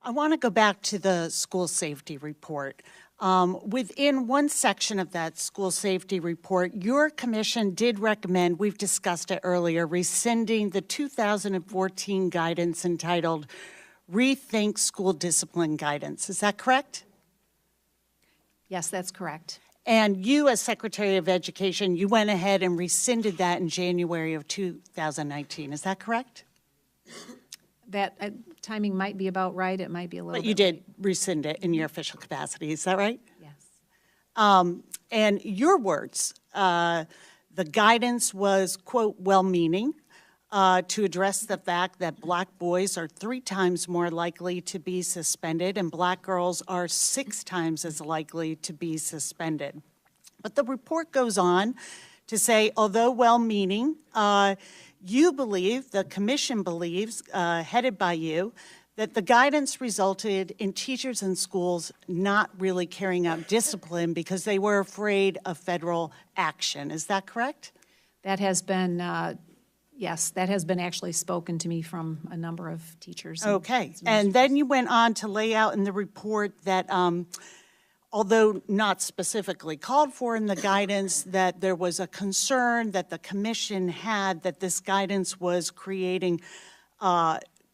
I want to go back to the school safety report. Within one section of that school safety report, your commission did recommend, we've discussed it earlier, rescinding the 2014 guidance entitled Rethink School Discipline Guidance. Is that correct? Yes, that's correct. And you, as Secretary of Education, you went ahead and rescinded that in January of 2019. Is that correct? That timing might be about right. It might be a little bit But you did late. rescind it in your official capacity. Is that right? Yes. And your words, the guidance was, quote, well-meaning to address the fact that black boys are 3 times more likely to be suspended and black girls are 6 times as likely to be suspended. But the report goes on to say, although well-meaning, you believe, the commission believes, headed by you, that the guidance resulted in teachers and schools not really carrying out discipline because they were afraid of federal action. Is that correct? That has been, yes, that has been actually spoken to me from a number of teachers. Okay. And then you went on to lay out in the report that although not specifically called for in the guidance, that there was a concern that the commission had that this guidance was creating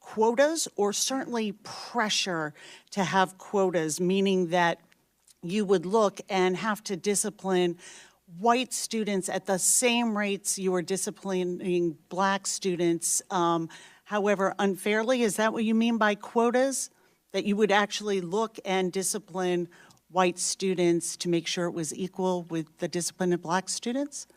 quotas or certainly pressure to have quotas, meaning that you would look and have to discipline white students at the same rates you were disciplining black students, however unfairly. Is that what you mean by quotas? That you would actually look and discipline white students to make sure it was equal with the discipline of black students?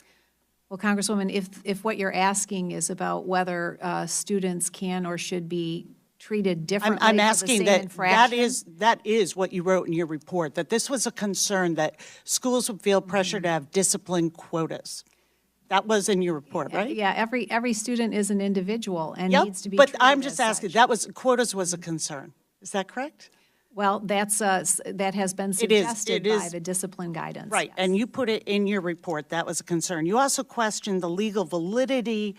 Well, Congresswoman, if what you're asking is about whether students can or should be treated differently I'm for asking the same that infraction, that is what you wrote in your report, that this was a concern that schools would feel pressure to have discipline quotas. That was in your report, right? Yeah, every student is an individual and Yep, needs to be but treated I'm just as asking, such. that was, quotas was a concern. Is that correct? Well, that's that has been It is, suggested by the discipline guidance. Right, yes. and you put it in your report, that was a concern. You also questioned the legal validity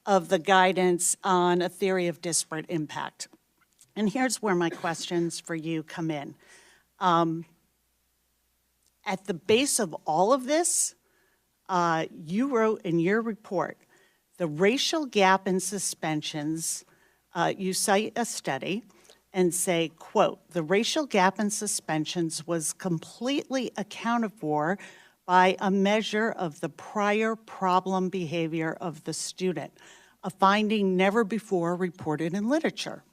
of the guidance on a theory of disparate impact. And here's where my questions for you come in. At the base of all of this, you wrote in your report, the racial gap in suspensions, you cite a study and say, quote, the racial gap in suspensions was completely accounted for by a measure of the prior problem behavior of the student, a finding never before reported in literature.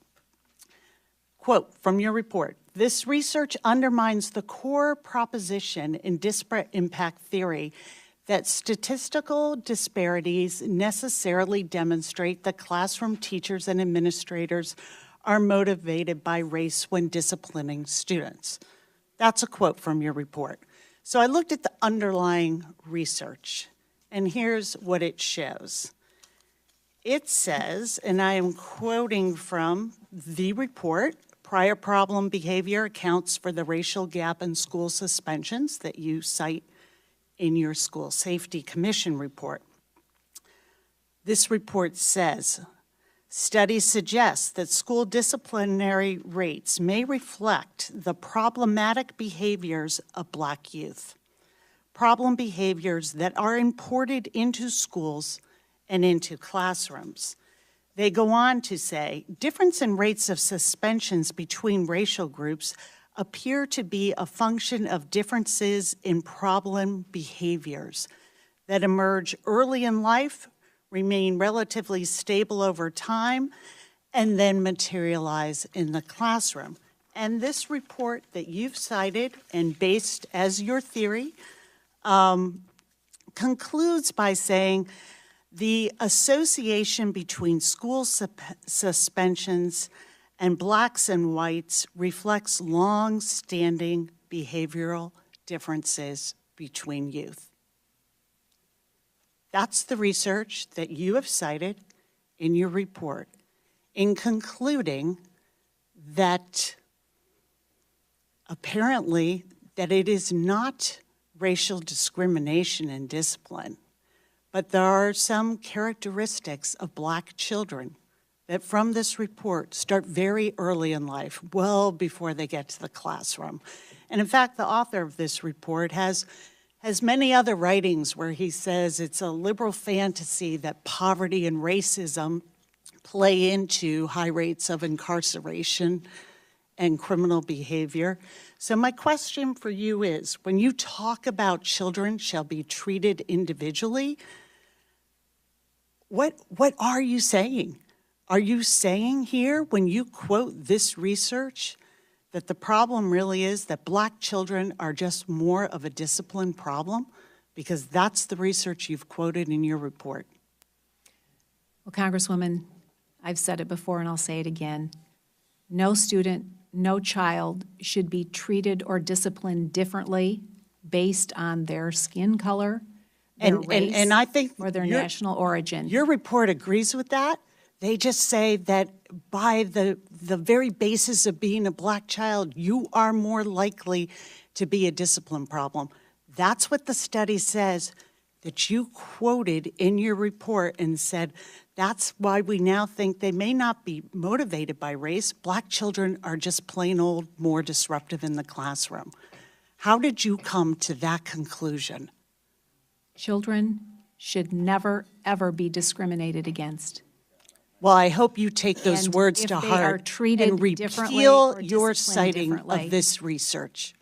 Quote from your report, this research undermines the core proposition in disparate impact theory that statistical disparities necessarily demonstrate that classroom teachers and administrators are motivated by race when disciplining students. That's a quote from your report. So I looked at the underlying research, and here's what it shows. It says, and I am quoting from the report, prior problem behavior accounts for the racial gap in school suspensions that you cite in your School Safety Commission report. This report says, studies suggest that school disciplinary rates may reflect the problematic behaviors of black youth, problem behaviors that are imported into schools and into classrooms. They go on to say, difference in rates of suspensions between racial groups appear to be a function of differences in problem behaviors that emerge early in life, remain relatively stable over time, and then materialize in the classroom. And this report that you've cited and based as your theory concludes by saying the association between school suspensions and blacks and whites reflects long-standing behavioral differences between youth. That's the research that you have cited in your report in concluding that apparently that it is not racial discrimination and discipline, but there are some characteristics of black children that from this report start very early in life, well before they get to the classroom. And in fact, the author of this report has many other writings where he says it's a liberal fantasy that poverty and racism play into high rates of incarceration and criminal behavior. So my question for you is, when you talk about children shall be treated individually, what are you saying? Are you saying here, when you quote this research, that the problem really is that Black children are just more of a discipline problem? Because that's the research you've quoted in your report. Well, Congresswoman, I've said it before and I'll say it again. No student, no child should be treated or disciplined differently based on their skin color, their race, and I think or their national origin. Your report agrees with that. They just say that by the very basis of being a Black child, you are more likely to be a discipline problem. That's what the study says that you quoted in your report and said, that's why we now think they may not be motivated by race. Black children are just plain old more disruptive in the classroom. How did you come to that conclusion? Children should never, ever be discriminated against. Well, I hope you take those And words if to they heart are treated and differently repeal or your disciplined citing differently. of this research.